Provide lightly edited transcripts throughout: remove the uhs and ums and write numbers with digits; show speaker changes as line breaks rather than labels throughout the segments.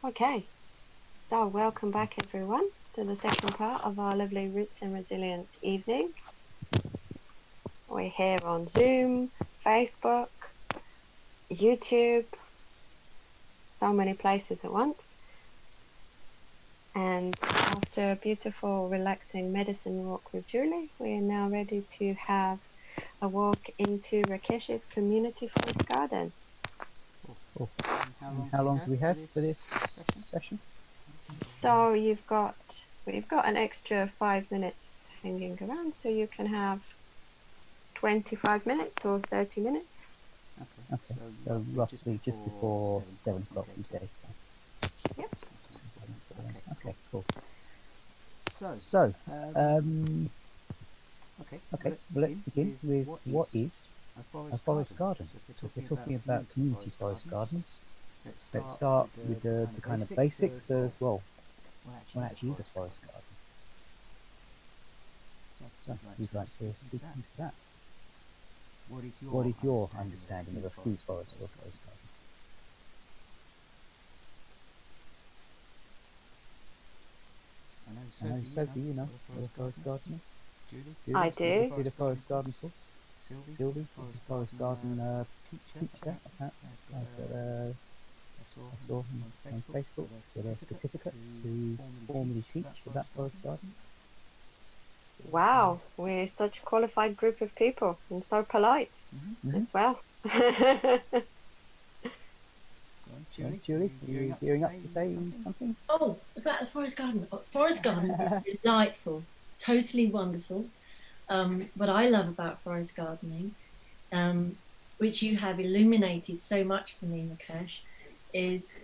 Okay, so welcome back everyone to the second part of our lovely Roots and Resilience evening. We're here on Zoom, Facebook, YouTube, so many places at once. And after a beautiful, relaxing medicine walk with Julie, we are now ready to have a walk into Rakesh's community forest garden.
Cool. How long do we have for this session?
So we've got an extra 5 minutes hanging around, so you can have 25 minutes or 30 minutes.
Okay. So roughly just before 7 o'clock UK time.
Yep.
Okay, cool. So, let's begin with what is a forest garden. So if we're talking about community forest gardens, let's start with the kind of basics of, well, what actually is a forest garden. So, who'd like to speak into that? What is your understanding of a food forest or forest garden? I know, Sophie, you know what a forest garden is? Julie?
I do.
Did a forest garden course? Sylvie is a forest garden teacher, as I saw on Facebook, with a certificate to formally teach about forest gardens.
Wow, we're such a qualified group of people and so polite as well.
Julie, are you gearing up to say something?
Oh, about the forest garden. Forest garden is delightful, totally wonderful. What I love about forest gardening, which you have illuminated so much for me, Rakesh, is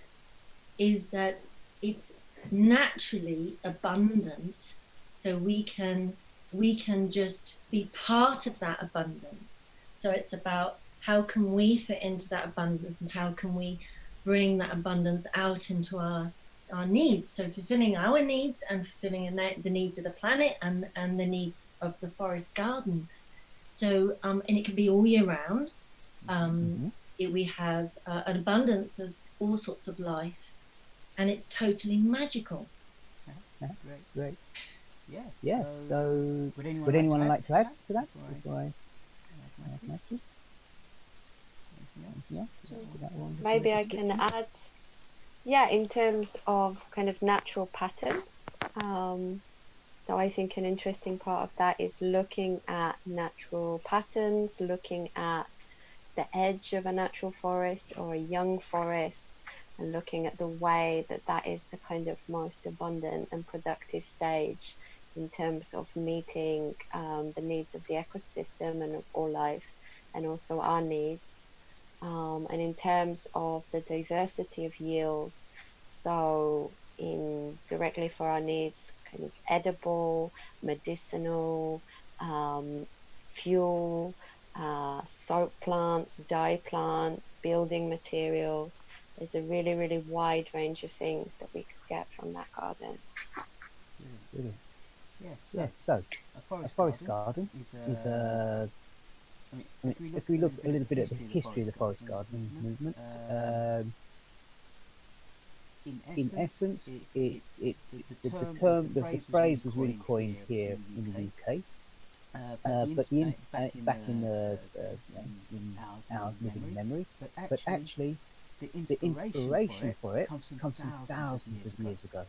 that it's naturally abundant, so we can just be part of that abundance. So it's about how can we fit into that abundance and how can we bring that abundance out into our needs. So fulfilling our needs and fulfilling the needs of the planet and the needs of the forest garden. So and it can be all year round. We have an abundance of all sorts of life, and it's totally magical.
Great. Yes. So would anyone like to add to that before I add my piece?
Maybe I can add, in terms of kind of natural patterns. So I think an interesting part of that is looking at natural patterns, looking at the edge of a natural forest or a young forest, and looking at the way that is the kind of most abundant and productive stage in terms of meeting the needs of the ecosystem and of all life, and also our needs. And in terms of the diversity of yields, so in directly for our needs, kind of edible, medicinal, fuel, soap plants, dye plants, building materials. There's a really, really wide range of things that we could get from that garden.
Really? Yes. So a forest garden is a... if we look a little bit at the history of the forest gardening movement, in essence, the phrase was really coined here in the UK, but back in our living memory. But actually, the inspiration for it comes from thousands of years ago.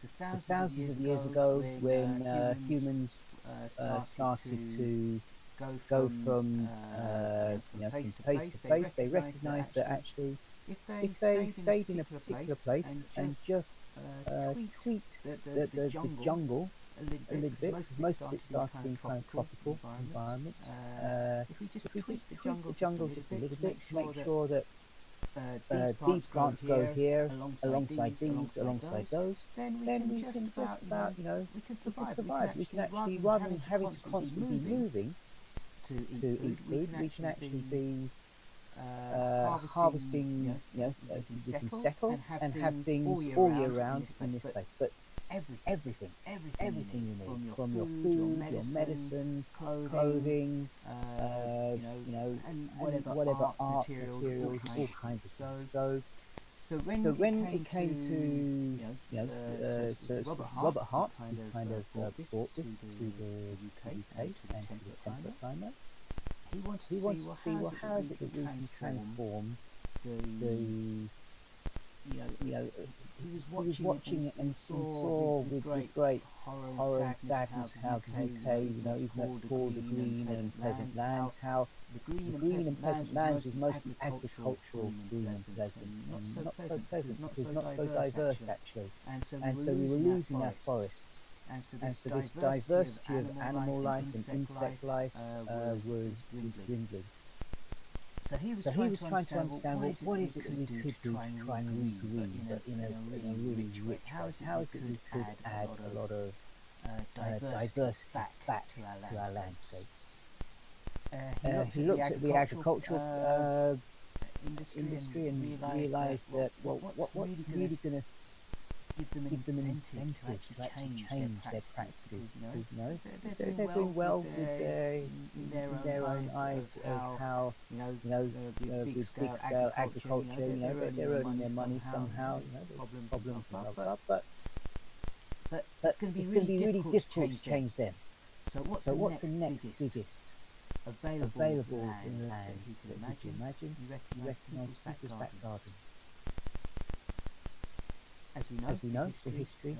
So thousands of years ago, when humans started to go from from place to place, they recognised that actually, if they stayed in a particular place and just tweaked the jungle a little bit, because most of it started in kind of tropical environments, if we just tweak the jungle just a little bit to make sure that these plants grow here alongside these, alongside those, then we can just about, we can survive. We can actually, rather than having to constantly be moving to eat food, we can actually be harvesting, we can settle and have things all year round in this place. But everything you need, from your food, your medicine, clothing, and whatever art materials, all kinds of things. So when it came to Robert Hart, who kind of brought this to the UK and to the temperate climate, he wanted to see, well, how is it that we can transform the he was watching it and saw with great horror and sadness how the UK, even though it's called the green and pleasant lands, how the green and pleasant lands is mostly agricultural, green and pleasant, and not so pleasant, because not so diverse actually. And so we were losing our forests. And so this diversity of animal life and insect life was dwindling. So he was trying to understand, well, what is it that we could do to try and re-green, but in a really rich way? How is it we could add a lot of diversity back to our landscapes? He looked at the agricultural industry and realised that, well, what's really going to give them an incentive to actually change their practices, because they're doing well with their own eyes of how big scale agriculture, they're earning their money somehow, there's problems and blah, but it's going to be really difficult to change them. So what's the next biggest available land that you can imagine? You recognise people's back gardens. As we know, the history, I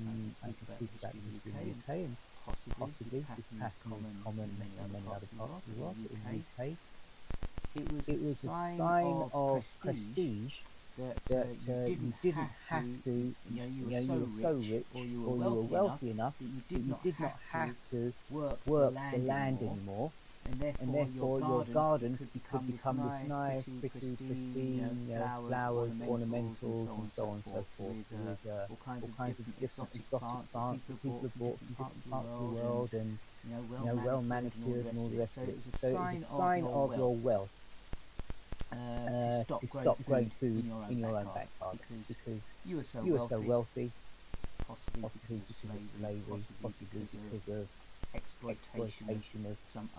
can speak about the history in the UK, and possibly this pattern is common in many other parts of the world, but in the UK, it was a sign of prestige that you didn't have to, you were so rich or you were wealthy enough that you did not have to work the land anymore. And therefore your garden could become this nice, pretty, pristine, flowers, ornamentals, and so on and so forth, with all kinds of different exotic plants that people have brought from different parts of the world, and well manicured and all the rest of it. So it was a sign of your wealth to stop growing food in your own back garden, because you were so wealthy, possibly because of slavery, possibly because of exploitation of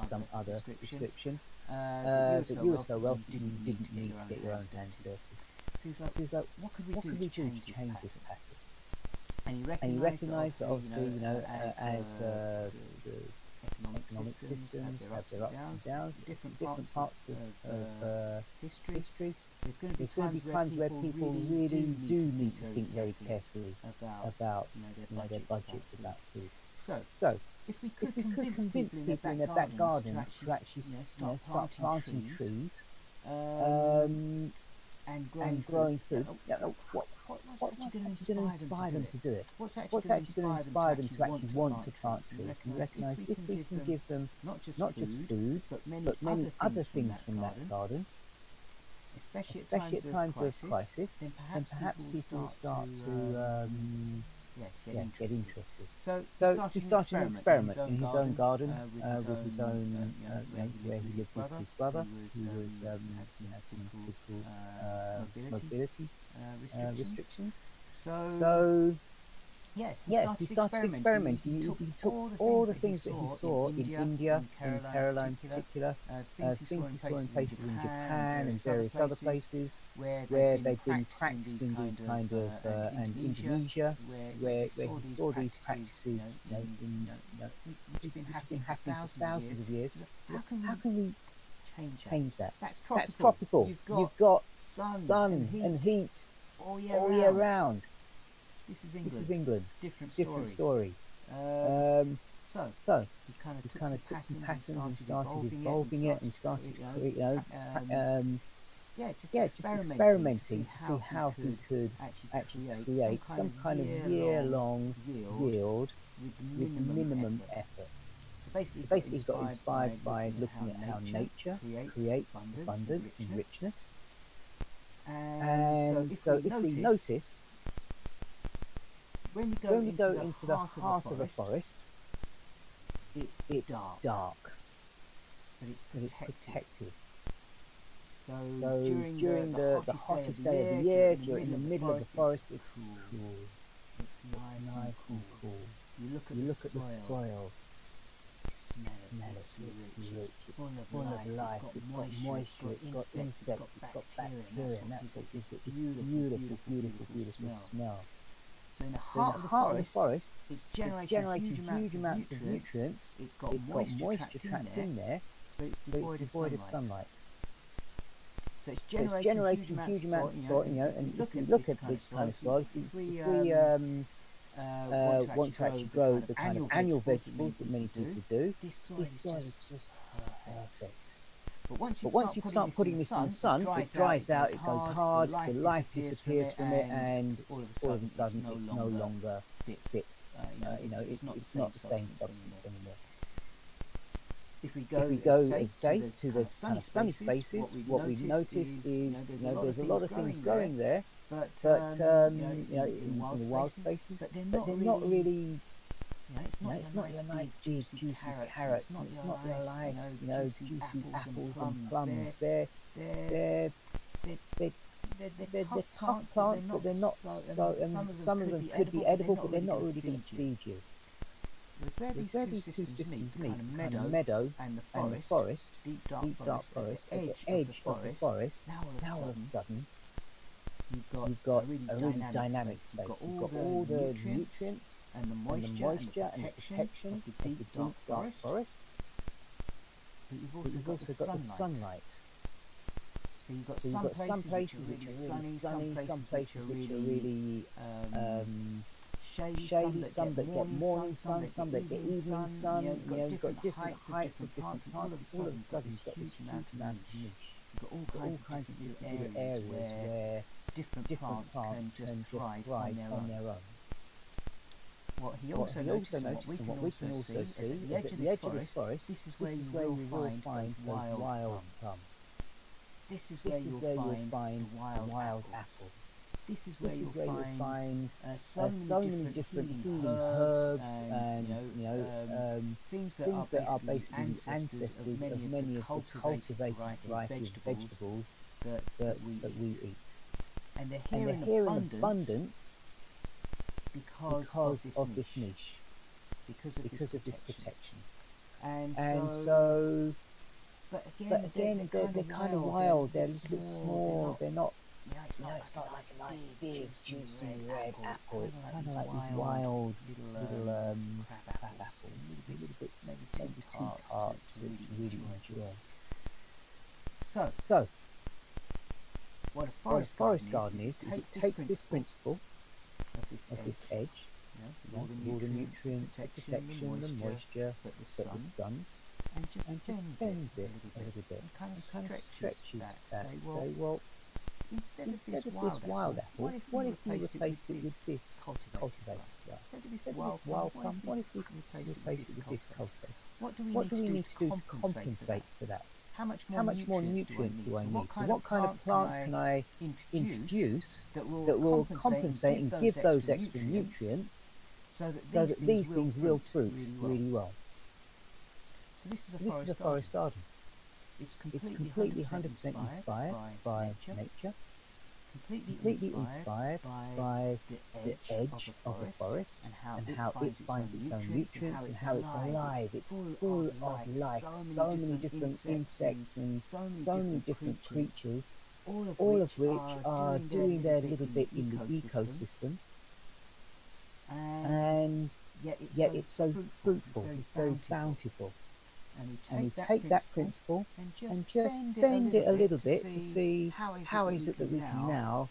some other description, that you were so wealthy you didn't need to get your own hands dirty. So he's like, what could we do to change this pattern? And he recognised that obviously, as the economic systems have their ups and downs, different parts of history, there's going to be times where people really do need to think very carefully about their budgets, about food. So if we could convince people in their back gardens to actually start planting trees and growing food, what's actually going to inspire them to do it? What's actually going to inspire them to actually want to plant trees? And recognise if we can give them not just food, but many other things from that garden, especially at times of crisis, then perhaps people will start to get interested. So he started an experiment in his own garden with his own, where he lived with his brother, who had some physical mobility restrictions. So he started experimenting. He took all the things that he saw in India, in Kerala in particular, things he saw in places in Japan and various other places where they've been practicing these kind of, and Indonesia, where he saw these practices, which have been happening for thousands of years. How can we change that? That's tropical. You've got sun and heat all year round. This is England. Different story. So he kind of took some patterns and started evolving it and started, just experimenting to see how he could actually create some kind of year-long yield with minimum effort. So basically he got inspired by looking at how nature creates abundance and richness. And so if we notice, when we go into the heart of a forest, it's dark, but it's protected. So during the hottest day of the year, you're in the middle of the forest, it's cool. It's nice and cool. You look at the soil, it's smell it. It's rich, it's full of life, it's got moisture, it's got insects, it's got bacteria, and that's what gives it this beautiful smell.
So in the
So in
heart
the
of the
heart of the
forest,
forest,
it's
it's
generating
generating
huge amounts of nutrients. It's got moisture trapped in there,
but
it's
it's
devoid of sunlight. So it's
So it's
generating
generating
huge amounts of soil,
and
if you
look at this kind of soil,
if we
want to actually grow the kind of annual vegetables that many people do,
this soil
this
is
soil
just
is just perfect.
But once
you start putting this in the sun, it dries out, it goes hard, the life disappears from it, and
all of
all of a sudden
it's
no longer
fit.
fit.
It's not
the
the
same
substance
substance
anymore.
anymore.
If we
If we
go,
go,
say,
to the kind of sunny spaces, what we notice is there's a lot of things growing there,
but
in the wild spaces,
but they're
but they're
not
not really.
it's not
your nice big juicy carrots, and it's not your nice juicy apples and plums. They're tough plants, but they're not so. And some of them could be edible, but they're not really going to feed you.
Where these two systems meet, kind of meadow and the forest, deep dark forest, at the edge of the forest, now all of a sudden you've got a really dynamic space. You've got all the nutrients and the moisture and the protection of the deep dark forest, but you've also got the sunlight. So you've got some places which are really sunny, some places which are really shady, some that get morning sun, some that get evening sun. You've got different heights of different plants. All of a sudden you've got this huge amount of niche. You've got all kinds of little areas where different plants can just thrive on their own. What he also noticed, and what we can also see, is at the edge of this forest, this is where you will find the wild plum. This is where you'll find the wild apples. This is where you'll find so many different healing herbs and things that are basically the ancestors of many of the cultivated varieties of vegetables that we eat. And they're here in abundance because of this niche, because of this protection. And so, but again, they're kind of wild. They're a little bit small. They're not. It's not like a nice big juicy red apple. It's kind of like these wild little crab apples, a little bit maybe too tart to really enjoy. So what a forest garden is it takes this principle of this edge, all the nutrients, the protection, the moisture, but the sun, and just bends it a little bit, and kind of stretches that. Say, well, instead of this wild apple, what if we replaced it with this cultivated one? Instead of this wild plum, what if we replaced it with this cultivated? What do we need to do to compensate for that? How much more nutrients do I need? So what kind of plants can I introduce that will compensate and give those extra nutrients so that these things will fruit really well? So this is a forest garden. It's completely 100% inspired by nature, completely inspired by the edge of the forest and how it finds its own nutrients and how it's alive. It's full of life, so many different insects and so many different creatures, all of which are doing their little bit in the ecosystem. And yet it's so fruitful, it's very bountiful. And we take that principle and just bend it a little bit to see how is it that we can now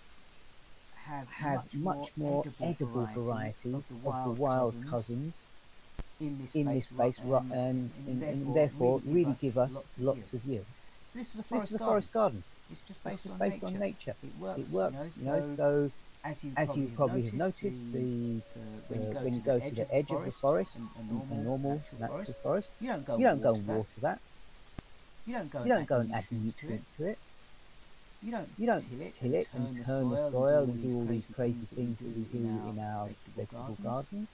have much more edible varieties of the wild cousins in this space, and therefore really give us lots of yield. So this is a forest garden. It's just based on nature. It works, so as you probably have noticed, when you go to the edge of the forest, a normal natural forest, you don't go and water that. You don't go and add nutrients to it. You don't till it and turn the soil and do all these crazy things that we do in our vegetable gardens.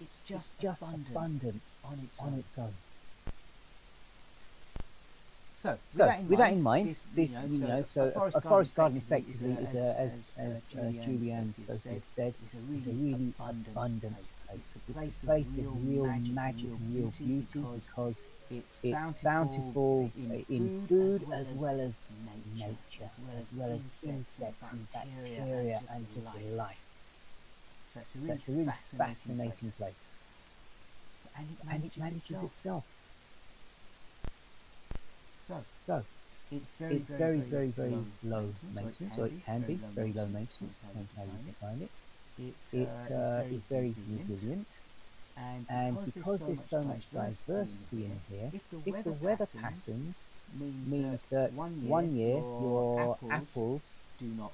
It's just abundant on its own. So, with that in mind, a forest garden effectively is, as Julie and Sophie have said, is a really abundant
It's a place of real magic and real beauty because it's bountiful in food as well as nature, as well as insects and bacteria and just life.
So it's
So it's a really fascinating place. And it manages itself. So
it's
very low maintenance, or it can be very low maintenance, depends how you design it. It is very resilient, and because there's so much diversity in here, if the weather patterns means that one year your apples
do not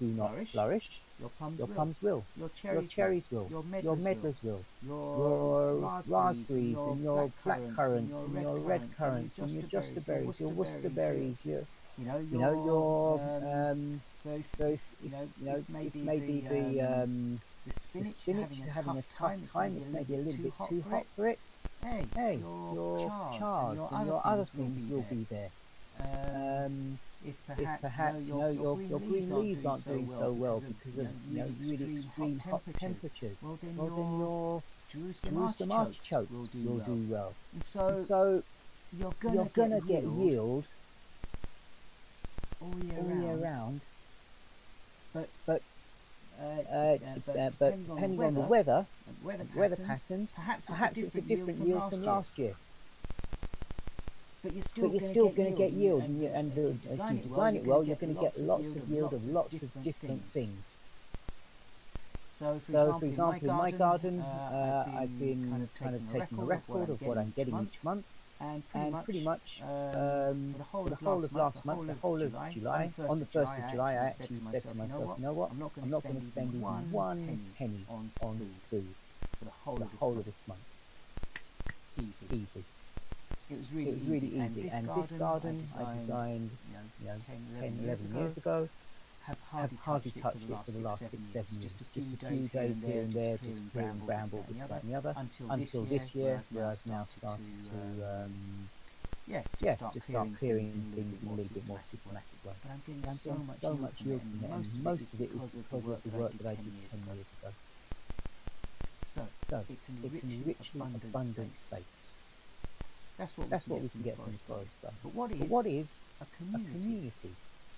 flourish,
your
plums will,
your
your cherries will, your medlars will, your raspberries and your blackcurrants and your red currants and your josterberries, your worcesterberries, your
so if
maybe the spinach is having a tough time, it's maybe a little bit too hot for it. Hey, your chards and your other things will be there. If perhaps your green leaves aren't doing so well because of really extreme hot temperatures, well then your Jerusalem artichokes will do well.
And so
you're gonna get yield
all year round.
But depending on the weather patterns, perhaps it's a different yield from last year.
But you're
still going to get yield, and if you design it well, you're going to get lots of yield of lots of different things.
So,
for example, in my garden, I've been kind of taking a record of what I'm getting each month, and pretty much for the whole of last month, the whole of July, on the 1st of July, I actually said to myself, you know what, I'm not going to spend even one penny on food for the whole of this month. Easy.
It was really
easy. And this garden I designed 10, 11 years ago. Have hardly touched it for the last 6, 7 years. Just a few days here and there, just clearing bramble, this, that and the other, until this year, where I've now started to start clearing things in a little bit more systematic way.
But I'm
getting
getting
so much yield from it, and most of it is because of the work that I did 10 years ago. So it's an richly abundant space.
That's what we can get from the forest garden. But
what is
a community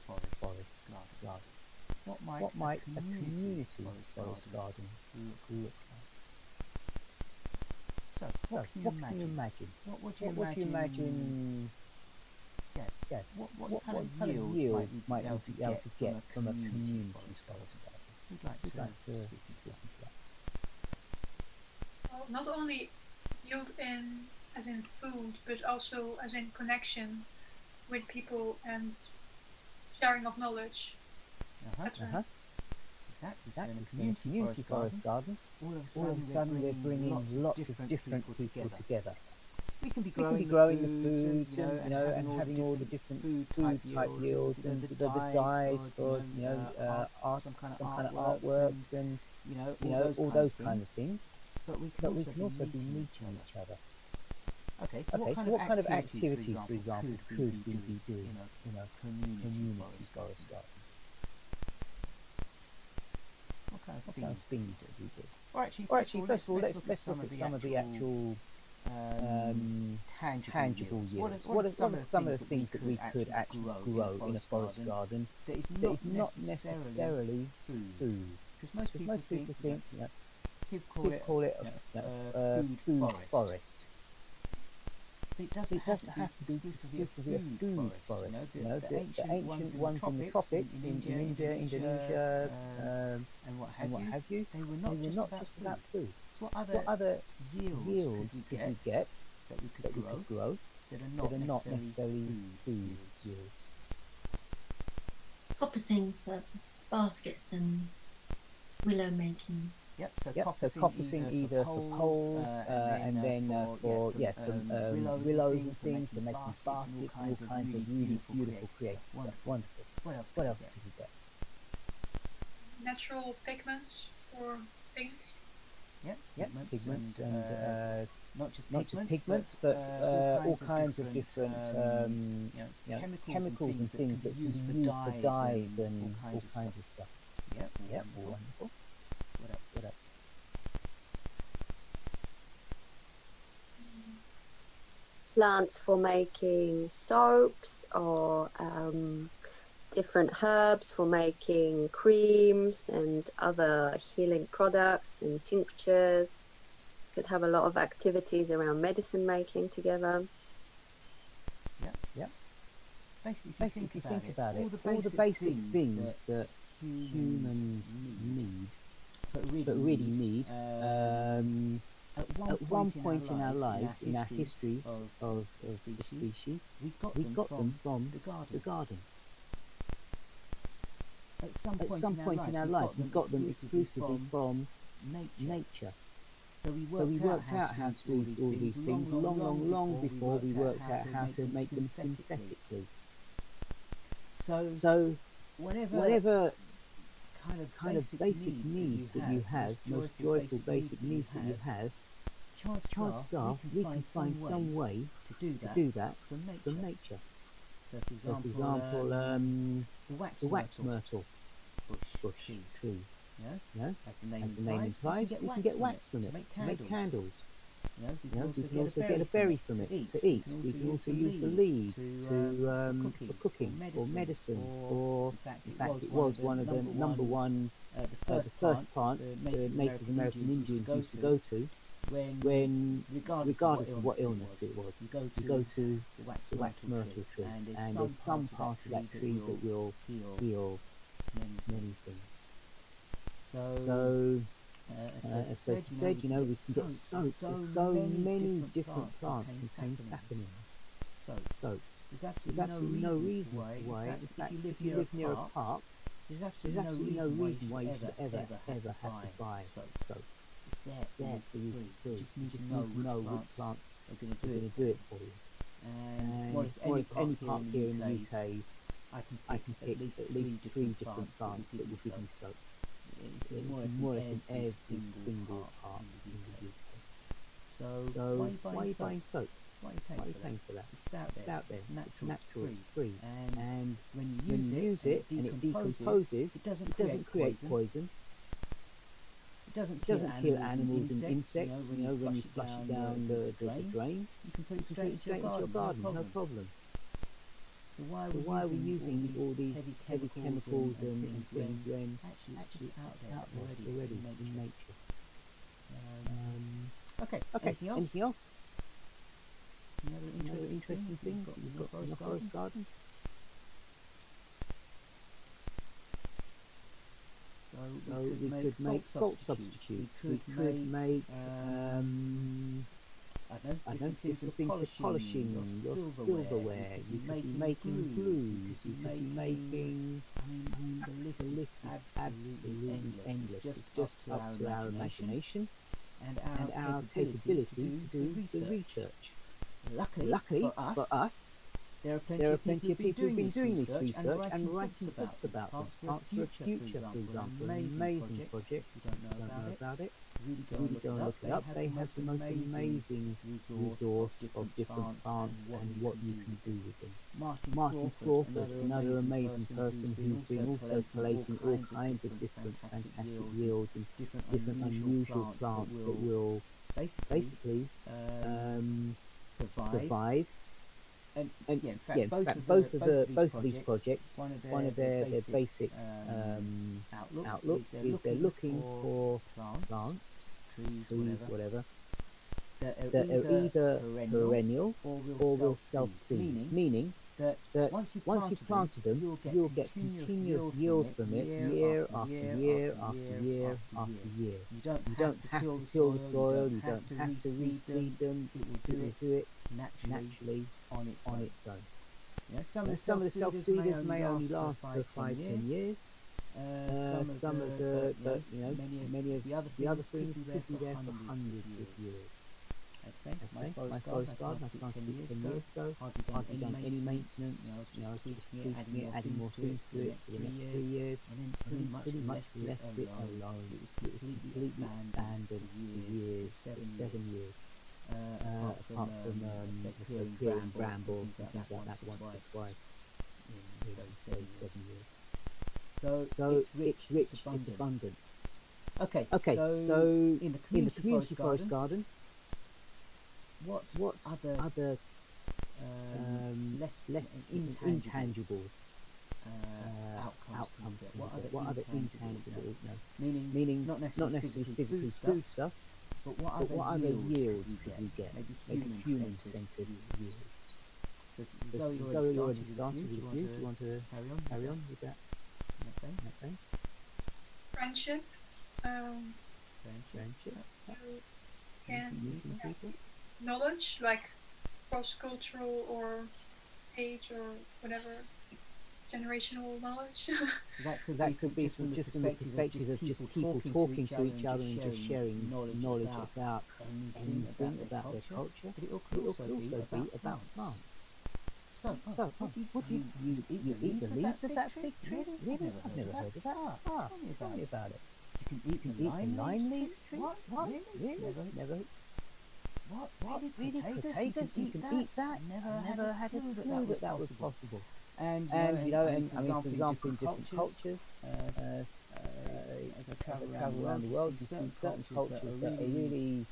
forest garden? What might a community forest garden look like?
So what can you imagine? What would you imagine?
Yeah.
What kind of yield might you be able to get from a community forest garden?
Who'd like to speak into that?
Well, not only yield as in food, but also as in connection with people and sharing of knowledge.
Exactly. So in a community forest garden, all of a sudden we're bringing lots of different people together.
We can be
growing the foods, and having all the different food type yields and the dyes for some kind of artworks and all those kind of things. But we can also be meeting each other.
Okay, so what kind of activities, for example, could we be doing in a community forest garden? What kind of things would we do? Or actually, first of all, let's look at some of the actual tangible yields. What are some of the things that we could actually grow in a forest garden that is not necessarily food? Because most people think people call it a food forest. It doesn't have to be exclusively a food forest. The ancient ones in the tropics, in India, Indonesia, and what have you, they were not just about food. So what other yields could we get that we could grow that are not necessarily food yields?
Coppicing for baskets and willow making.
Yep, so coppicing either for poles and then for willows and things, for making baskets, all kinds of really beautiful creative stuff. Wonderful. What else could we get?
Natural pigments for paint.
Yep, pigments and not just pigments, but all kinds of different chemicals and things that can be used for dyes and all kinds of stuff. Yep, wonderful. What else?
plants for making soaps, or different herbs for making creams and other healing products and tinctures. Could have a lot of activities around medicine making together.
Yep.
Basically,
if you think about it, all the basic things that humans need, but really need, at one point in our lives, in our histories of the species, we got them from the garden. At some point in our lives, we got them exclusively from nature. So we worked out how to do all these things long before we worked out how to make them synthetically. So whatever kind of basic needs that you have, most joyful basic needs that you have, chances are we can find some way to do that from nature. So for example, the wax myrtle bush tree. Yeah? As the name implies, we can get wax from it to make candles. We can also get a berry from it to eat. We can also use the leaves for cooking or medicine, or in fact it was one of the number one, the first plant the Native American Indians used to go to when, regardless of what illness it was, you go to the wax myrtle tree, and there's some part of that tree that will heal many things. So as Sophie said, we can get soaps. So many different plants contain saponins, soaps. There's absolutely no reason why. In fact, if you live near a park, there's absolutely no reason why you should ever have to buy soap. It's there for you for free. You just need to know which plants are going to do it for you. And whereas any park here in the UK, I can pick at least three different plants that will give me soap. It's more or less in every single park in the UK. So why are you buying soap? Why are you paying for that? It's out there. It's natural. It's free. And when you use it and it decomposes, it doesn't create poison. It doesn't kill animals and insects. When you flush it down the drain, you can put it straight into your garden. No problem. So why are we using all these heavy chemicals and things when actually it's out there already in nature? Okay. Anything else? Any other interesting thing you've got in your forest garden? So we could make salt substitutes. We could make I don't know, different things for polishing your silverware. You could be making glues. You could be making. The list is absolutely endless. It's just up to our imagination and our capability to do the research. Luckily for us, there are plenty of people who've been doing this research and writing books about them. Plants for a Future, for example, an amazing project. If you don't know about it, really go and look it up. They have the most amazing resource of different plants and what you can do with them. Martin Crawford, another amazing person who's been also collating all kinds of different fantastic yields and different unusual plants that will basically survive. And in fact, both of these projects, one of their basic outlooks is they're looking for plants, trees, whatever, that are either perennial or will self-seed, meaning that once you've planted them, you'll get continuous yield from it year after year after year after year. You don't have to till the soil, you don't have to reseed them, it will do it naturally on its own. Some of the self-seeders may only last for 5-10 years. Some of the many of the other things could be there for hundreds of years. My forest garden I planted 10 years ago. Hardly done any maintenance. Just tweaking it, adding more things to it for the next 3 years, and then pretty much left it alone. It was completely abandoned for years, 7 years. Apart from clearing brambles and things like that once or twice in those 7 years. So it's rich, it's abundant. Okay, so in the community forest garden, what other
less intangible outcomes can you get? What other intangible, meaning not necessarily physically food stuff, but what other yields could we get? Maybe human-centered yields. So Zoe already started with you. Do you want to carry on with that? Okay.
Friendship.
Friendship.
You can
Meeting people.
knowledge, like cross-cultural or age or whatever, generational knowledge.
So that could be from just from the perspective of just people talking to each other and just sharing knowledge about anything about their culture. But it could also be about plants. So what do you eat the leaves of that fig tree? Really? I've never heard of that. Tell me about it. You can eat the lime leaves tree? What? Really? Never. What? Really? Potatoes? You can eat that? Never had a clue that was possible. And you know, and I mean, for example, in different cultures, as I travel around the world, you see certain cultures that are really,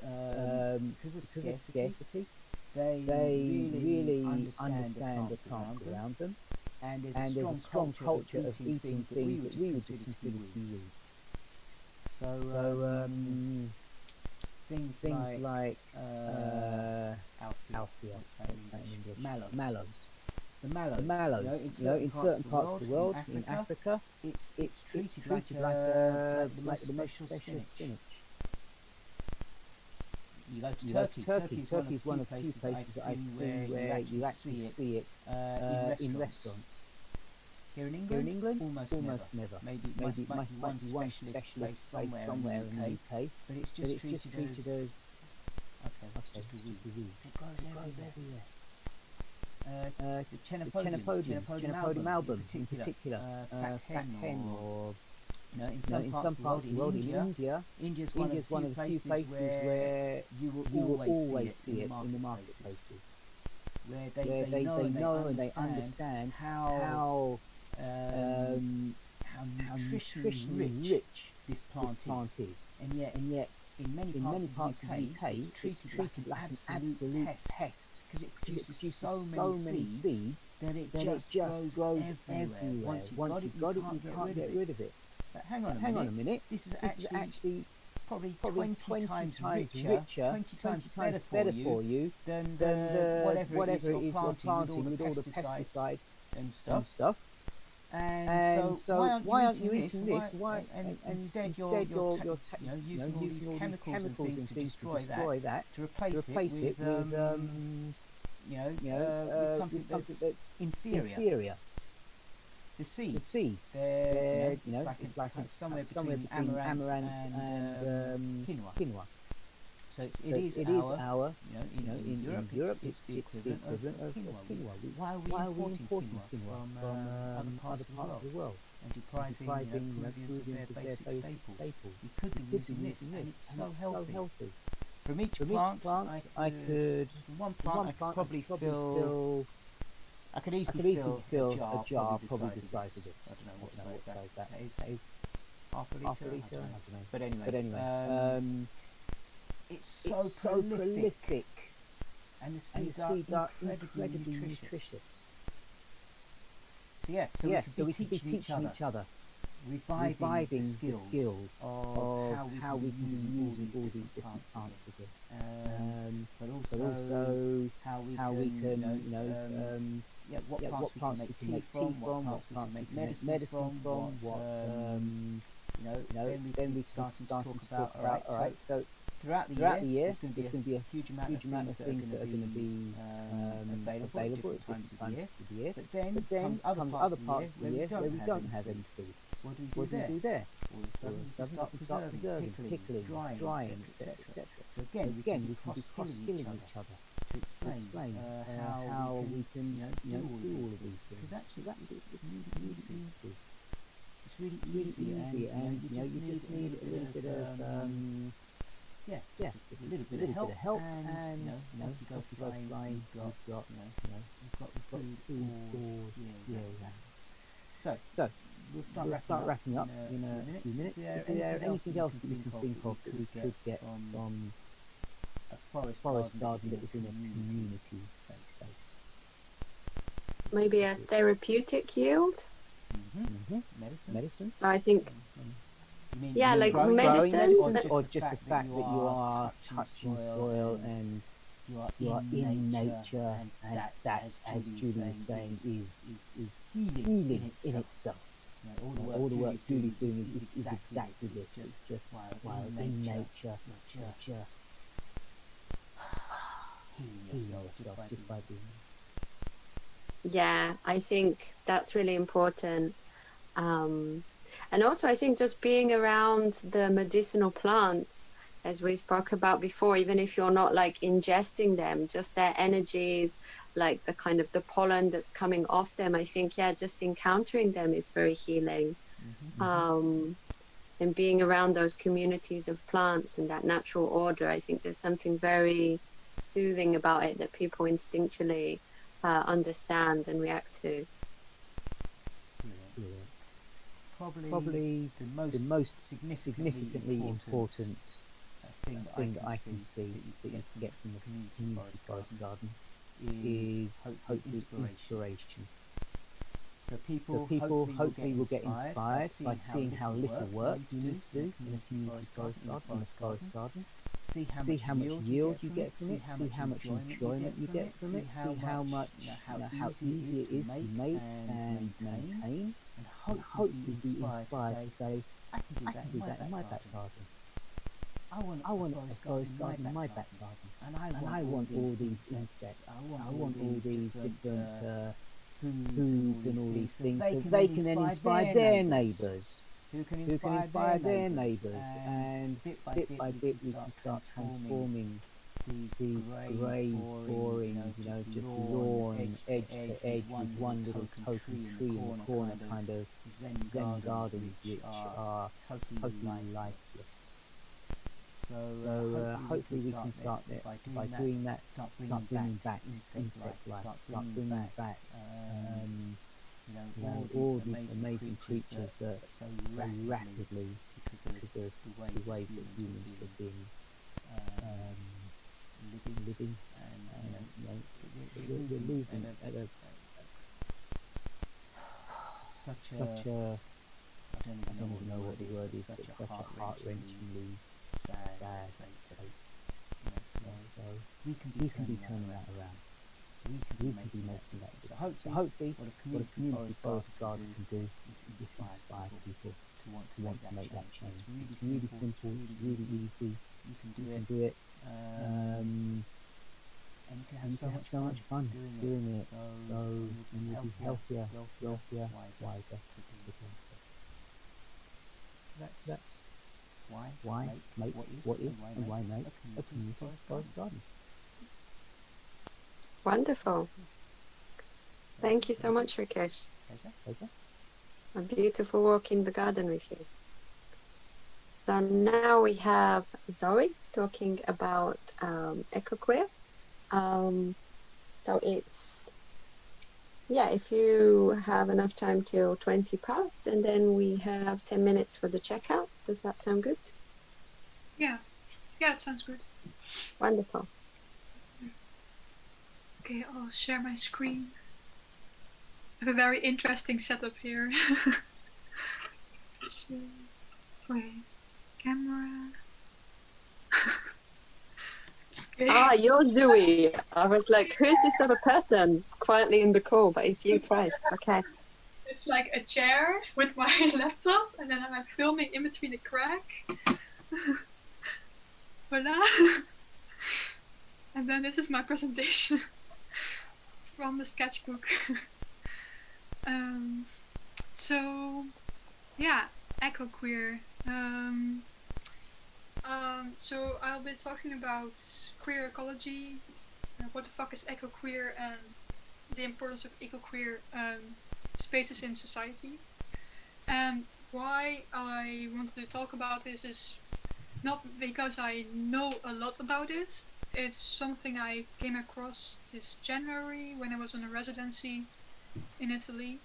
because of scarcity, they really understand the plants around them, and there's a strong culture of eating things that we would just consider to be weeds. So things like althea, mallows. The mallows, in certain parts of the world, in Africa, it's treated like the most special spinach. You go to Turkey. Turkey is one of the few places that I've seen where you actually see it in restaurants. Here in England, almost never. Maybe might be one specialist place somewhere in the UK, but it's just treated as just a weed. It grows everywhere. The Chenopodium album in particular, fat hen, or in some parts of the world, in India's one of the few places where you will always see it in the marketplaces, where they know and they understand how nutritionally rich this plant is, and yet in many parts of the UK it's treated like an absolute pest. Because it produces so many seeds that it just grows everywhere. Once you've got it, you can't get rid of it. But hang on a minute. This is actually probably 20 times richer, 20 times better for you than whatever it is you're planting with all the pesticides and stuff. And so why aren't you eating this? Instead you're using all these chemicals and things to destroy that, to replace it with with something that's inferior. The seeds, they're it's like somewhere between amaranth and quinoa. So it is our in Europe it's the equivalent of quinoa. Why are we importing quinoa from other parts of the world and depriving Peruvians of their basic staples? We could be using this, and it's so healthy. From each plant, I could probably fill. I could easily fill a jar probably the size of this. I don't know what size that is. Half a litre. I don't know. But anyway, it's so prolific, and the seeds are incredibly nutritious. So we can be teaching each other, reviving the skills of how we can be using all these different plants again, but also how we can what plants we can make tea from, what plants we can make medicine from, then we start to talk about alright, so throughout the year there's going to be a huge amount of things that are going to be available at different times of the year, but then come other parts of the year where we don't have any food. So what do we do there? All of a sudden we start preserving, pickling, drying, etc. So again we can be cross-skilling each other to explain how we can do all of these things. Because actually it's really easy. It's really easy, and you just need a little bit of just a little bit of help, and if you go flying, you've got the food all year round. So we'll start wrapping up in a few minutes. Is there anything else that you can think of that we could get from forest garden that is in a community space.
Maybe a therapeutic yield.
Medicine.
So I think,
You mean
like
growing
medicines,
or just the fact that you are touching soil and you are in nature, and that, as Julie was saying, is healing in itself. All the work Julie's doing is exactly this. It's just while in nature, you're just healing yourself just by being there.
yeah, I think that's really important. And also, I think just being around the medicinal plants, as we spoke about before, even if you're not like ingesting them, just their energies, like the kind of the pollen that's coming off them, I think, yeah, just encountering them is very healing. And being around those communities of plants and that natural order, I think there's something very soothing about it that people instinctually understand and react to.
Probably the most significantly important thing that I can see that you can get from the community forest garden is hopefully inspiration. So people hopefully will get inspired by seeing how little work you need to do in a community forest garden. See how much yield you get from it. See how much enjoyment you get from it. See how much how easy it is to make and maintain. And hopefully be inspired to say, I can do that in my back garden. I want a forest garden in my back garden, and I want all these insects. I want all these different foods and all these things, so they can then inspire their neighbours, who can inspire their neighbours, and bit by bit we can start transforming these grey, boring, just lawn, edge to edge, with one little token tree in the corner, kind of Zen gardens, which are totally lifeless. So hopefully we can start it by doing that, start bringing back insect life, start bringing back all these amazing creatures that so rapidly, because of the ways that humans have been living, and we're losing at such a I don't even know what the word is, but such a heart-wrenchingly sad rate. So we can be turning that around. We can be making that. So hopefully what a community forest garden can do is inspire people to want to make that change. It's really simple, it's really easy. You can do it. And you can have so much fun doing it. So you'll be healthier, wiser. That's why make what is and why make a community forest garden.
Wonderful. Thank you so much, Rakesh.
Pleasure.
A beautiful walk in the garden with you. So now we have Zoe talking about Ecoqueer. So it's, if you have enough time till 20 past, and then we have 10 minutes for the checkout. Does that sound good?
Yeah, it sounds good.
Wonderful.
Okay, I'll share my screen. I have a very interesting setup here. So, wait, camera.
Okay. You're Zoe. I was like, who's this other person quietly in the call? But it's you twice. Okay.
It's like a chair with my laptop, and then I'm filming in between a crack. Voila. And then this is my presentation from the sketchbook. Ecoqueer. So I'll be talking about queer ecology, what the fuck is ecoqueer, and the importance of ecoqueer spaces in society. And why I wanted to talk about this is not because I know a lot about it. It's something I came across this January when I was on a residency in Italy.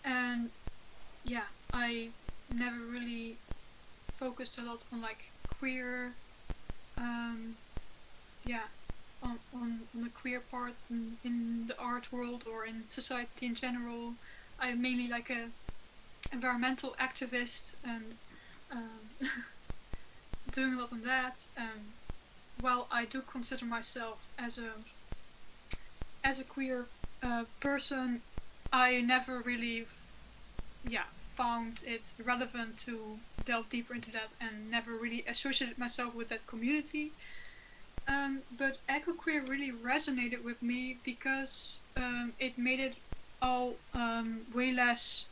And yeah, I never really focused a lot on like queer on the queer part in the art world or in society in general. I'm mainly like a environmental activist and doing a lot on that. While I do consider myself as a queer person, I never really found it relevant to delve deeper into that and never really associated myself with that community. But Ecoqueer really resonated with me because it made it all way less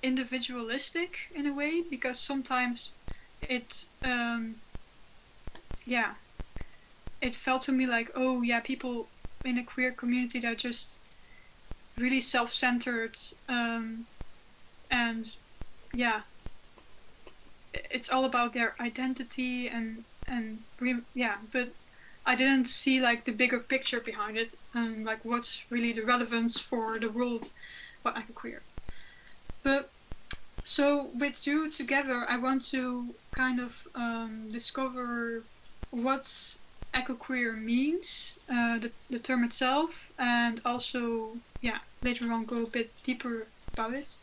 individualistic in a way, because sometimes it it felt to me like, oh yeah, people in a queer community that are just really self-centered, and yeah, it's all about their identity but I didn't see like the bigger picture behind it and like what's really the relevance for the world about Ecoqueer. But so with you together, I want to kind of discover what Ecoqueer means, the term itself, and also later on go a bit deeper about it.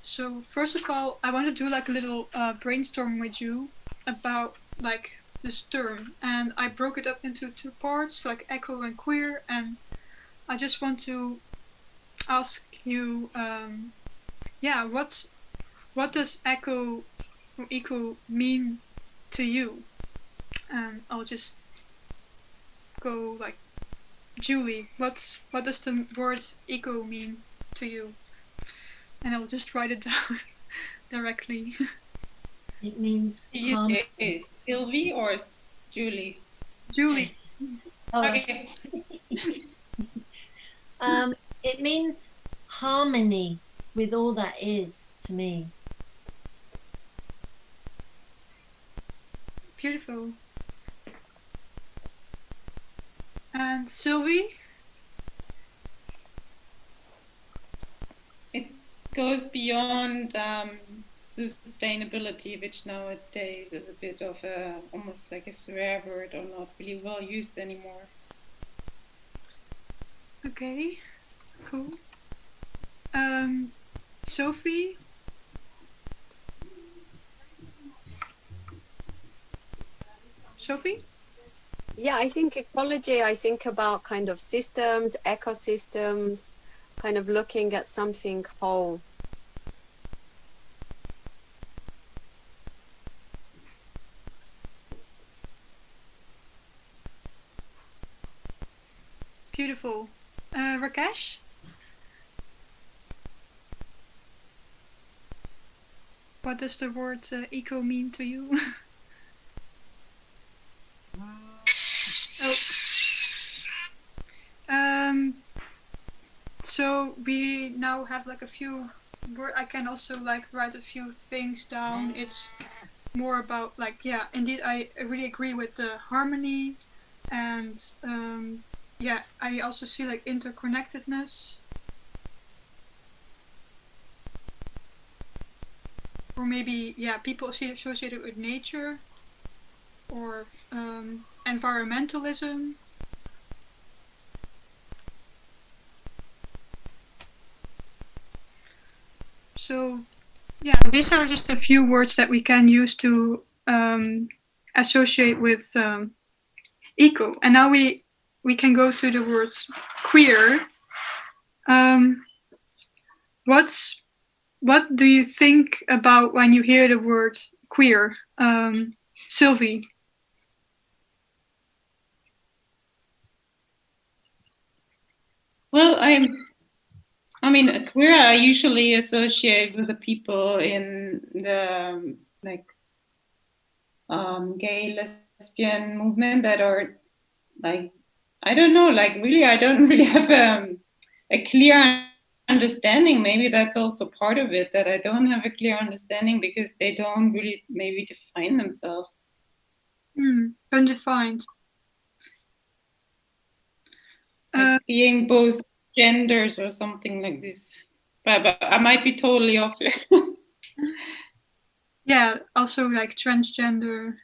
So first of all, I want to do like a little brainstorm with you about like this term, and I broke it up into two parts, like eco and queer, and I just want to ask you, what does eco or eco mean to you? And I'll just go like, Julie, what does the word eco mean to you? And I'll just write it down directly.
It means
Sylvie or Julie?
Julie.
Oh,
Okay.
it means harmony with all that is to me.
Beautiful. And Sylvie?
It goes beyond sustainability, which nowadays is a bit of almost like a swear word or not really well used anymore.
Okay, cool. Sophie? Sophie?
Yeah, I think ecology, I think about kind of systems, ecosystems, kind of looking at something whole.
Beautiful. Rakesh? What does the word eco mean to you? Oh. So we now have like a few words. I can also like write a few things down. It's more about like, indeed, I really agree with the harmony, and I also see like interconnectedness, or maybe people associated with nature, or environmentalism. So these are just a few words that we can use to associate with eco. And now we can go to the words queer. What do you think about when you hear the word queer? Sylvie?
Well, I mean, queer I usually associate with the people in the gay, lesbian movement that are like, I don't know, like really, I don't really have a clear understanding. Maybe that's also part of it, that I don't have a clear understanding because they don't really maybe define themselves.
Undefined.
Like being both genders or something like this. But I might be totally off here.
Yeah, also like transgender.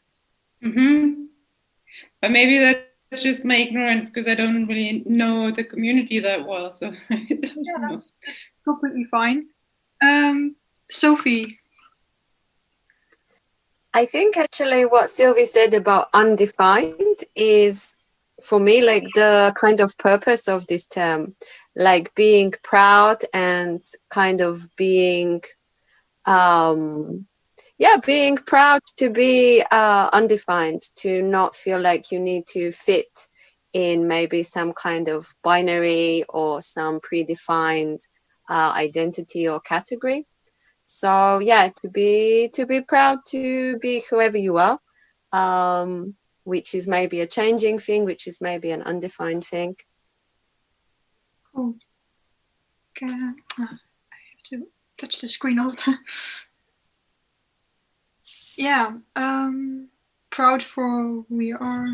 Mm-hmm. But maybe that's just my ignorance because I don't really know the community that well. So
yeah, that's completely fine. Sophie.
I think actually what Sylvie said about undefined is, for me, like the kind of purpose of this term, like being proud and kind of being, being proud to be undefined, to not feel like you need to fit in maybe some kind of binary or some predefined identity or category. So yeah, to be proud to be whoever you are, which is maybe a changing thing, which is maybe an undefined thing.
Cool. Okay. I have to touch the screen all the time. Yeah. Proud for who we are.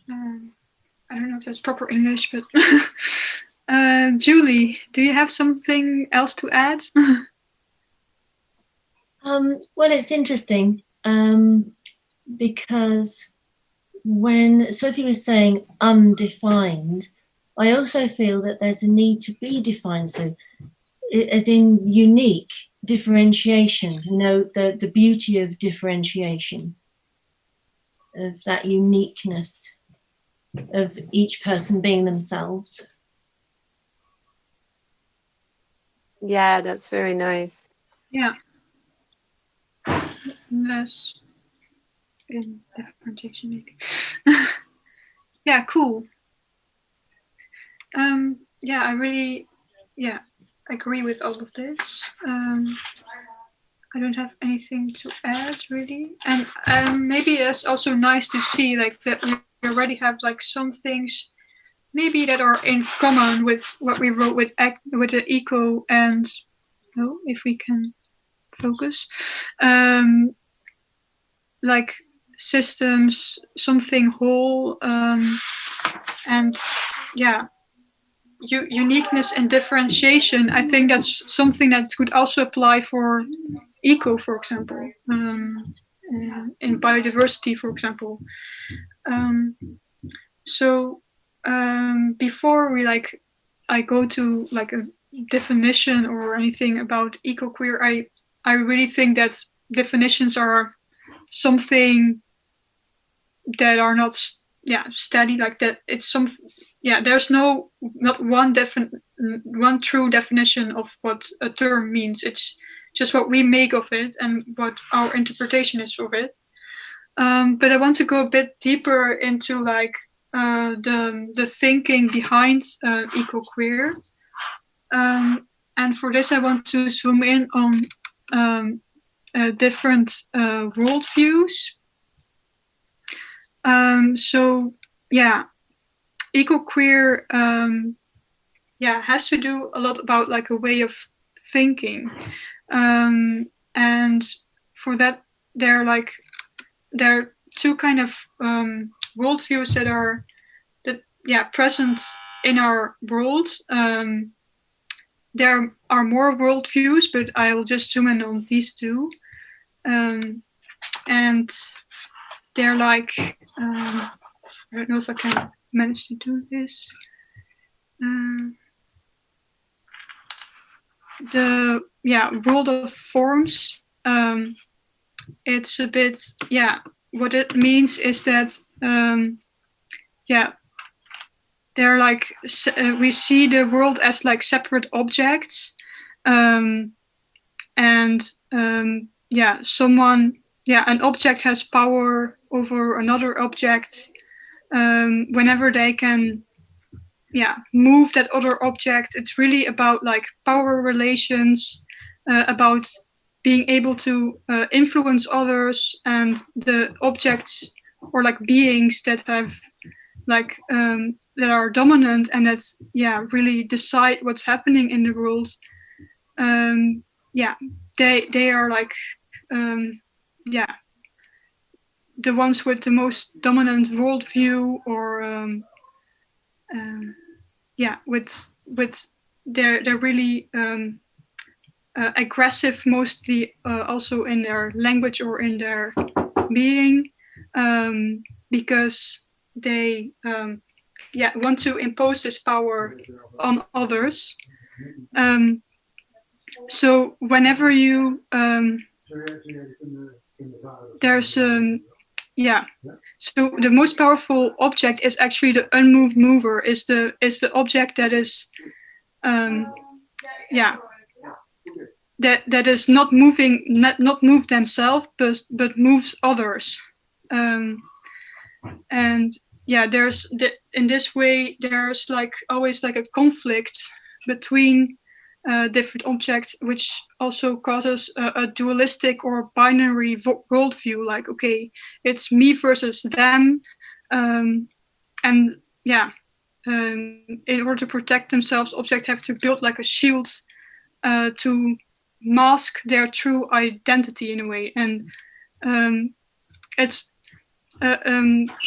I don't know if that's proper English, but Julie, do you have something else to add?
Well, it's interesting because when Sophie was saying undefined, I also feel that there's a need to be defined. So, as in unique differentiation, you know, the beauty of differentiation, of that uniqueness of each person being themselves.
Yeah, that's very nice.
Yeah. Less in differentiation, maybe. Yeah, cool. Yeah, I really, agree with all of this. I don't have anything to add really, and maybe it's also nice to see like that we already have like some things maybe that are in common with what we wrote with the eco and if we can focus, like systems, something whole, and yeah. Uniqueness and differentiation, I think that's something that could also apply for eco, for example, in biodiversity, for example. So before we I go to like a definition or anything about ecoqueer, I really think that definitions are something that are not steady, like that. It's some there's not one true definition of what a term means. It's just what we make of it and what our interpretation is of it. But I want to go a bit deeper into like the thinking behind ecoqueer, and for this I want to zoom in on different worldviews. So yeah, ecoqueer has to do a lot about like a way of thinking, and for that there are two kind of worldviews that are present in our world. There are more worldviews, but I'll just zoom in on these two, and they're like I don't know if I can manage to do this. The world of forms. It's a bit what it means is that they're like we see the world as like separate objects, and an object has power over another object whenever they can move that other object. It's really about like power relations, about being able to influence others, and the objects or like beings that have like that are dominant and that really decide what's happening in the world. They are like the ones with the most dominant worldview, or with they're really aggressive, mostly also in their language or in their being, because they want to impose this power on others. So whenever you there's so the most powerful object is actually the unmoved mover, is the object that is that is not moving, not move themselves, but moves others. And there's in this way there's like always like a conflict between different objects, which also causes a dualistic or binary worldview. Like, okay, it's me versus them, and in order to protect themselves, objects have to build like a shield to mask their true identity in a way. And it's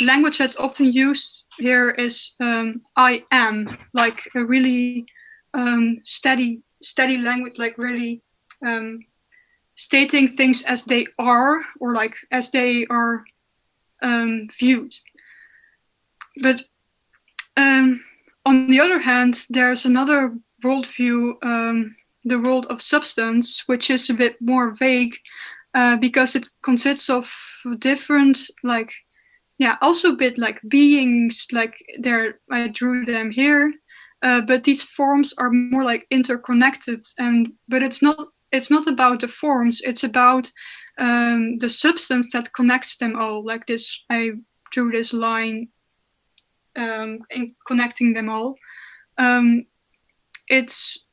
language that's often used here is I am, like a really steady language, like really stating things as they are, or like as they are viewed. But on the other hand, there's another worldview, the world of substance, which is a bit more vague, because it consists of different, like, also a bit like beings, like I drew them here, but these forms are more like interconnected, but it's not about the forms, it's about the substance that connects them all. Like this, I drew this line in connecting them all. It's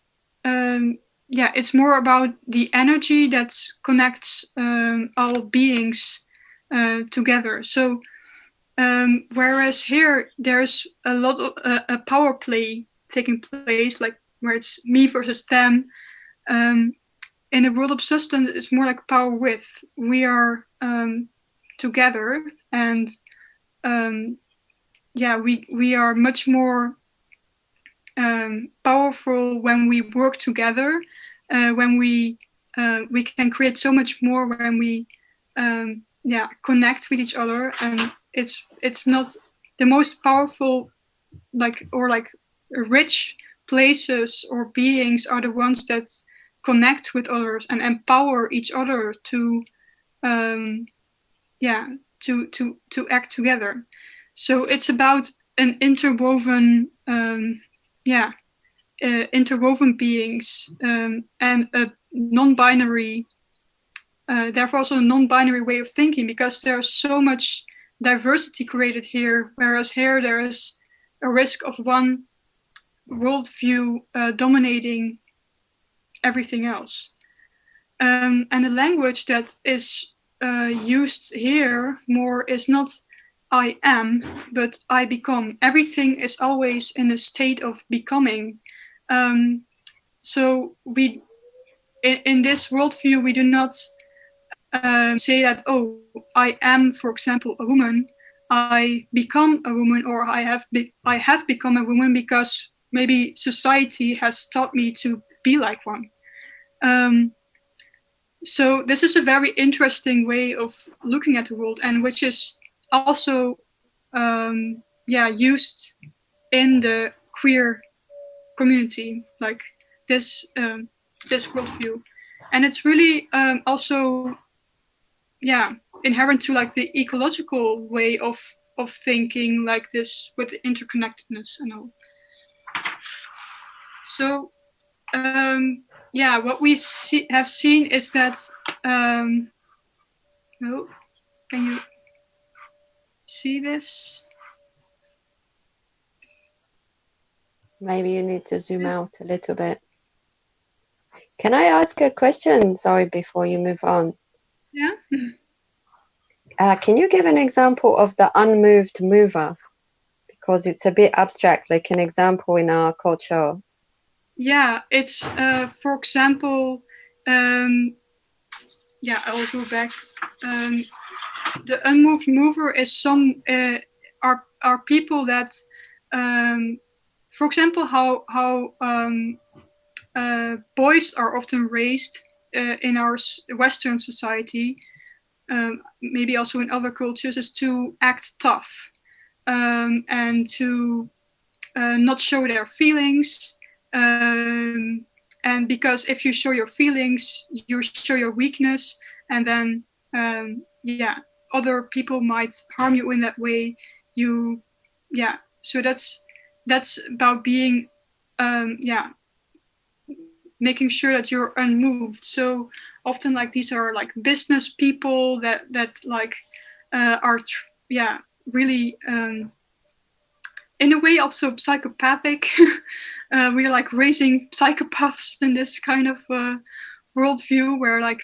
more about the energy that connects all beings together. So whereas here there's a lot of a power play taking place, like where it's me versus them. In the world of substance, it's more like power with. We are together, and we are much more powerful when we work together. When we can create so much more when we connect with each other. And it's not the most powerful, like rich places or beings are the ones that connect with others and empower each other to act together. So it's about an interwoven interwoven beings, and a non-binary, therefore also a non-binary way of thinking, because there's so much diversity created here, whereas here there is a risk of one worldview dominating everything else. And the language that is used here more is not I am, but I become. Everything is always in a state of becoming. So we, in this worldview, we do not say that, oh, I am, for example, a woman. I become a woman, or I have become a woman because maybe society has taught me to be like one. So this is a very interesting way of looking at the world, and which is also used in the queer community, like this worldview. And it's really also inherent to like the ecological way of thinking, like this, with the interconnectedness and all. So what we have seen is that can you see this?
Maybe you need to zoom out a little bit. Can I ask a question, Zoe, before you move on?
Yeah.
Can you give an example of the unmoved mover? Because it's a bit abstract, like an example in our culture.
Yeah, it's for example, I will go back. The unmoved mover is are people that, for example, how boys are often raised in our Western society, maybe also in other cultures, is to act tough and to not show their feelings. And because if you show your feelings, you show your weakness, and then other people might harm you in that way. So that's about being making sure that you're unmoved. So often, like, these are like business people that like are really in a way also psychopathic. We're like raising psychopaths in this kind of worldview where like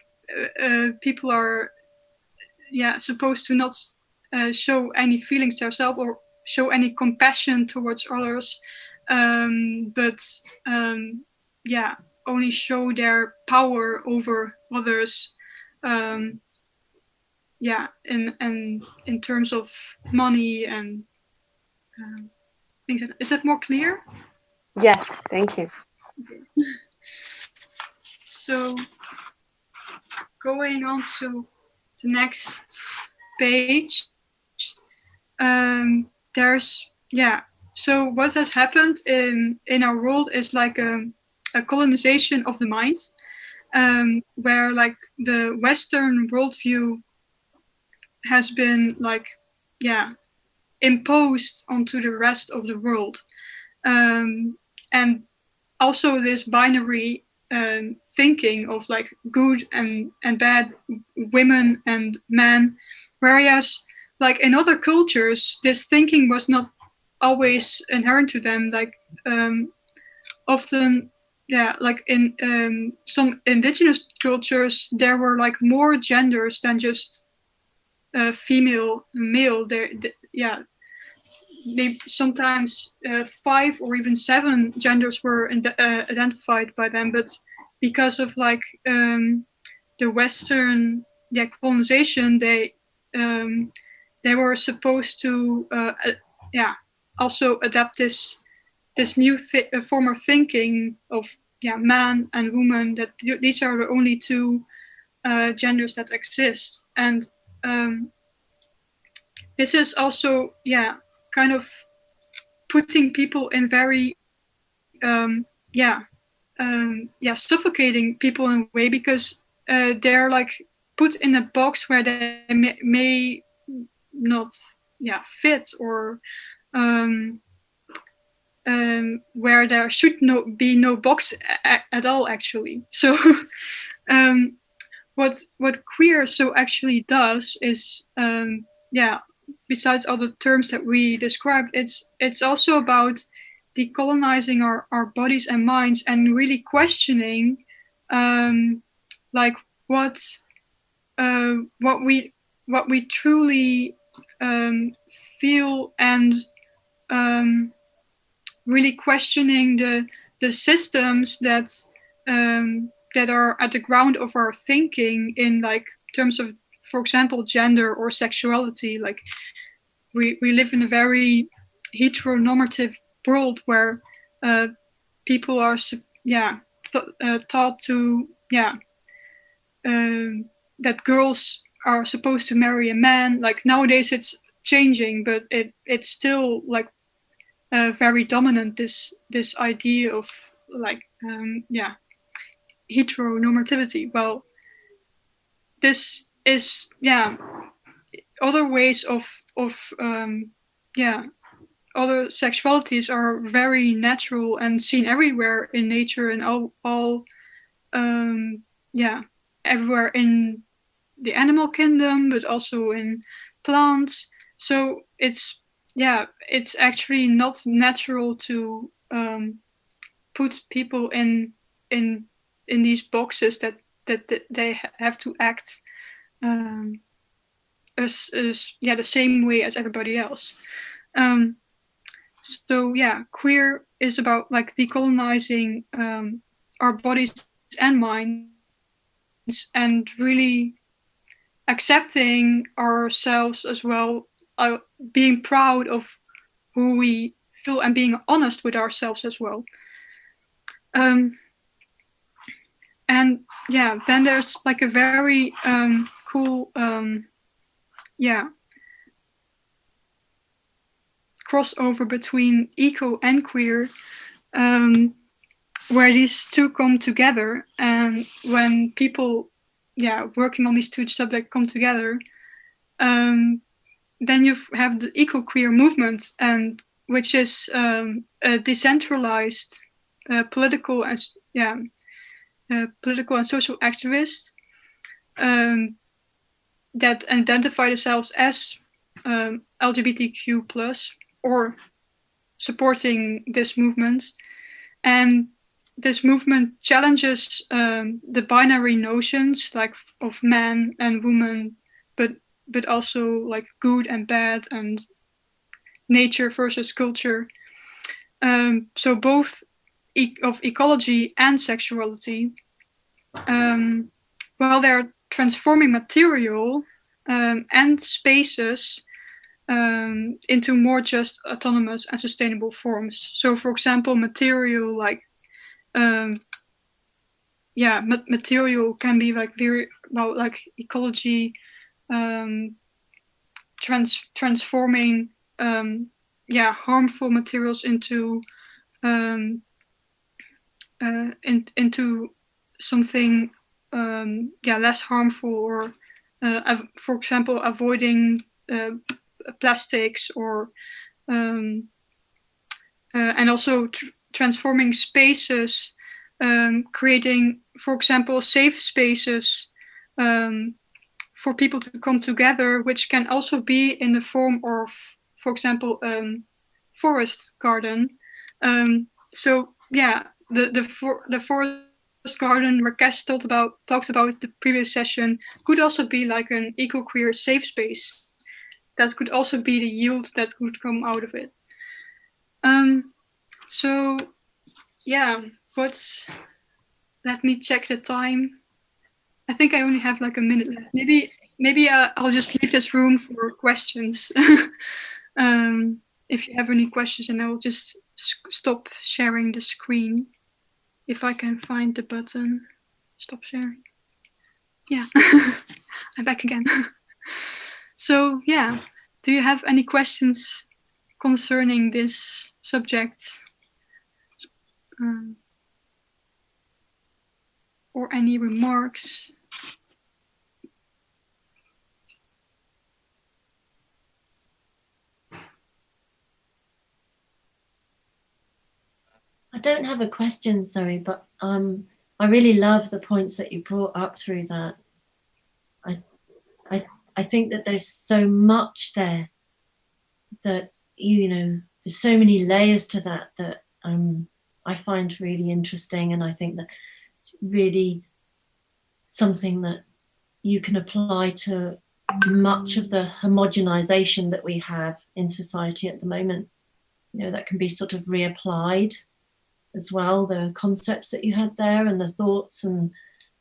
people are supposed to not show any feelings to themselves or show any compassion towards others, but only show their power over others. In terms of money and things. Is that more clear?
Yes, thank you.
Okay. So going on to the next page, so what has happened in our world is like a colonization of the mind, where like the Western worldview has been like imposed onto the rest of the world, and also this binary thinking of like good and bad, women and men, whereas like in other cultures this thinking was not always inherent to them. Like often like in some indigenous cultures there were like more genders than just female, male. They sometimes 5 or even 7 genders were identified by them, but because of like the Western colonization, they were supposed to also adapt this new form of thinking of man and woman, that these are the only 2 genders that exist. And this is also kind of putting people in very suffocating people in a way, because they're like put in a box where they may not fit, or where there should be no box at all, actually. So what queer so actually does is besides all the terms that we described, it's also about decolonizing our bodies and minds, and really questioning like what we truly feel, and really questioning the systems that are at the ground of our thinking, in like terms of, for example, gender or sexuality. Like we live in a very heteronormative world where people are taught to that girls are supposed to marry a man. Like nowadays it's changing, but it's still like very dominant, this idea of like heteronormativity. Well, this is other ways of other sexualities are very natural and seen everywhere in nature, and all everywhere in the animal kingdom, but also in plants. So it's actually not natural to put people in these boxes that they have to act the same way as everybody else. So queer is about like decolonizing our bodies and minds, and really accepting ourselves as well, being proud of who we feel, and being honest with ourselves as well. And yeah, then there's like a very cool crossover between eco and queer, where these two come together. And when people working on these two subjects come together, then you have the eco-queer movement, and which is a decentralized political and social activists that identify themselves as LGBTQ plus or supporting this movement. And this movement challenges the binary notions like of man and woman, but also like good and bad and nature versus culture. So both of ecology and sexuality, while they're transforming material and spaces into more just autonomous and sustainable forms. So for example, material like material can be like very well, like ecology, transforming harmful materials into into something less harmful, or for example avoiding plastics, or and also transforming spaces, creating, for example, safe spaces for people to come together, which can also be in the form of, for example, forest garden. So yeah, the forest garden Rakesh talked about the previous session could also be like an eco-queer safe space. That could also be the yield that could come out of it. So yeah, let me check the time. I think I only have like a minute left. Maybe I'll just leave this room for questions. If you have any questions, and I will just stop sharing the screen. If I can find the button, stop sharing. Yeah, I'm back again. So yeah, do you have any questions concerning this subject? Or any remarks?
I don't have a question, sorry, but I really love the points that you brought up through that. I think that there's so much there that, there's so many layers to that I find really interesting, and I think that it's really something that you can apply to much of the homogenization that we have in society at the moment. That can be sort of reapplied as well, the concepts that you had there, and the thoughts, and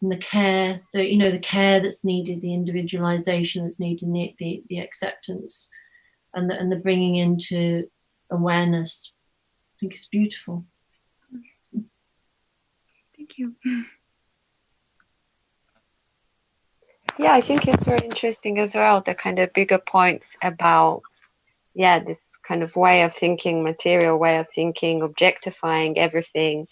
the care, the care that's needed, the individualization that's needed, the acceptance, and the bringing into awareness. I think it's beautiful.
Thank you.
Yeah, I think it's very interesting as well, the kind of bigger points about this kind of way of thinking, material way of thinking, objectifying everything.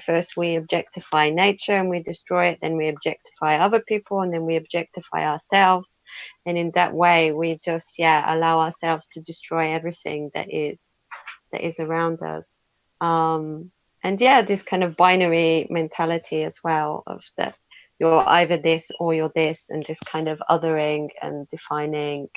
First we objectify nature and we destroy it, then we objectify other people, and then we objectify ourselves. And in that way, we just, allow ourselves to destroy everything that is around us. And this kind of binary mentality as well, of that you're either this or you're this, and this kind of othering and defining.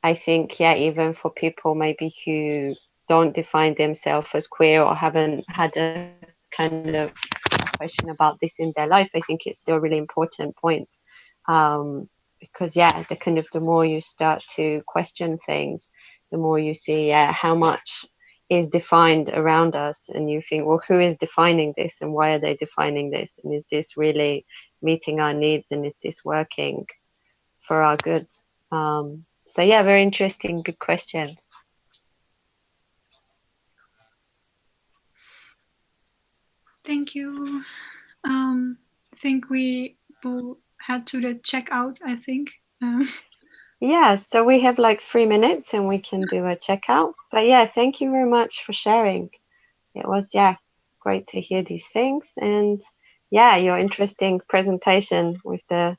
I think, even for people maybe who don't define themselves as queer or haven't had a kind of question about this in their life, I think it's still a really important point. Because the more you start to question things, the more you see how much is defined around us, and you think, well, who is defining this, and why are they defining this, and is this really meeting our needs, and is this working for our good? So very interesting, good questions.
Thank thank you. I think we will head to the checkout, I think.
Yeah, so we have like 3 minutes and we can do a checkout. But yeah, thank you very much for sharing. It was, great to hear these things. And yeah, your interesting presentation with the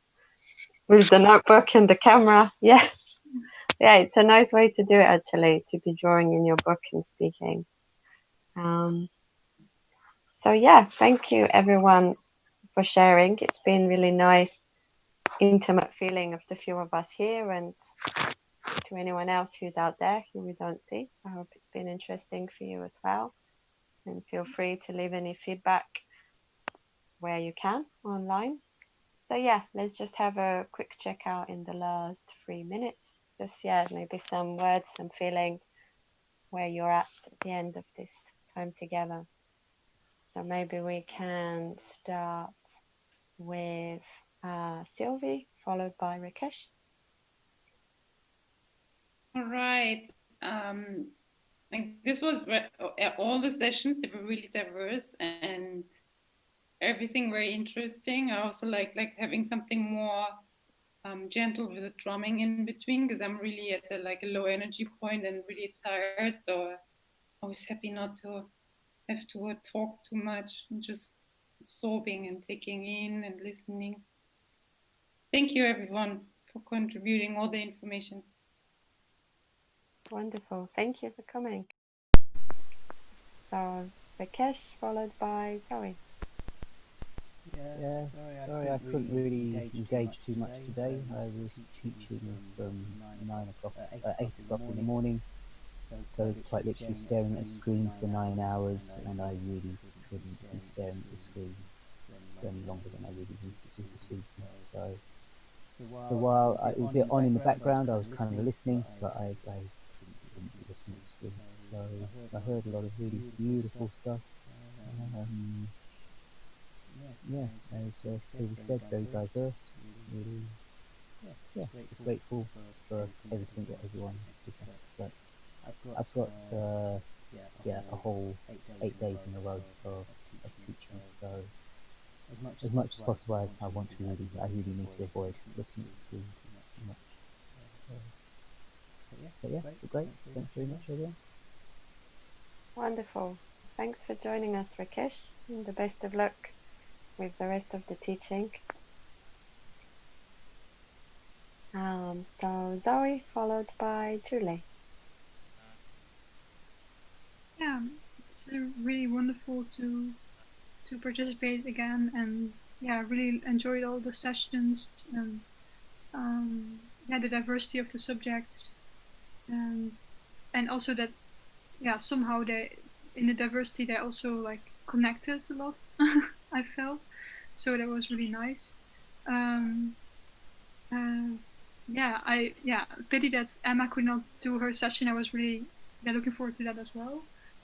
notebook and the camera. Yeah. Yeah, it's a nice way to do it actually, to be drawing in your book and speaking. So yeah, thank you everyone for sharing. It's been really nice, intimate feeling of the few of us here, and to anyone else who's out there who we don't see. I hope it's been interesting for you as well. And feel free to leave any feedback where you can online. So yeah, let's just have a quick checkout in the last 3 minutes. Just maybe some words, some feeling where you're at the end of this time together. So maybe we can start with Sylvie, followed by Rakesh.
All right. This was all the sessions. They were really diverse and everything very interesting. I also like having something more gentle with the drumming in between, because I'm really at a low energy point and really tired. So I'm always happy not to have to talk too much and just absorbing and taking in and listening. Thank you everyone for contributing all the information.
Wonderful. Thank you for coming. So Rakesh, followed by Zoe.
Yeah, sorry I couldn't really engage too much today. I was teaching from 8 o'clock in the morning, so quite literally staring at a screen for 9 hours, and I really couldn't be staring at the screen for any longer than I really needed to this evening. So while it was on in the background, I was kind of listening, but I couldn't be listening to the screen. So I heard a lot of really beautiful stuff. Yeah, as Sylvie said, very diverse. Really, just grateful for everything that everyone presented. But I've got a whole 8 days in a row of teaching. So as much as possible, I really need to avoid listening to screen too much. But yeah, great. Thanks very much, everyone.
Wonderful. Thanks for joining us, Rakesh, and the best of luck with the rest of the teaching. So Zoe, followed by Julie.
Yeah, it's really wonderful to participate again, and yeah, I really enjoyed all the sessions and the diversity of the subjects, and also that somehow in the diversity they also connected a lot. I felt so that was really nice. Pity that Emma could not do her session. I was really looking forward to that as well,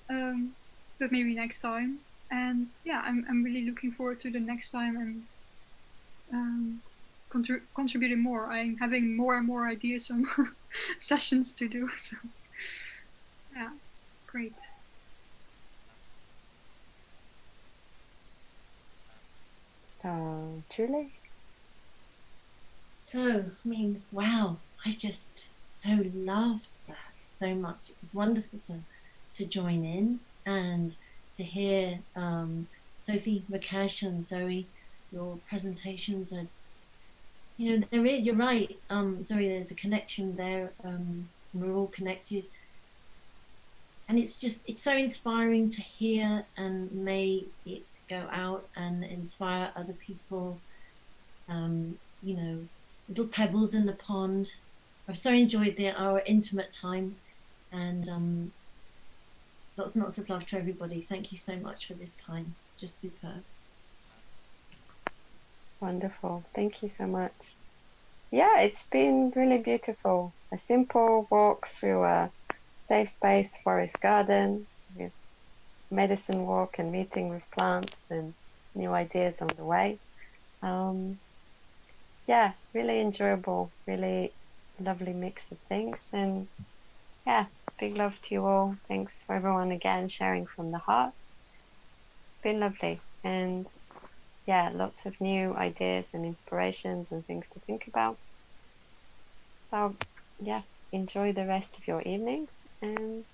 but maybe next time. And I'm really looking forward to the next time and contributing more. I'm having more and more ideas on sessions to do. So yeah, great.
Julie?
So, wow, I just so loved that so much. It was wonderful to join in and to hear Sophie, Rakesh and Zoe, your presentations are, there is, you're right, Zoe, there's a connection there, we're all connected. And it's so inspiring to hear, and may it go out and inspire other people, little pebbles in the pond. I've so enjoyed our intimate time, and lots and lots of love to everybody. Thank you so much for this time. It's just superb.
Wonderful. Thank you so much. Yeah, it's been really beautiful. A simple walk through a safe space forest garden with medicine walk and meeting with plants and new ideas on the way. Really enjoyable, really lovely mix of things, and big love to you all. Thanks for everyone again sharing from the heart. It's been lovely. and yeah, lots of new ideas and inspirations and things to think about. So yeah, enjoy the rest of your evenings, and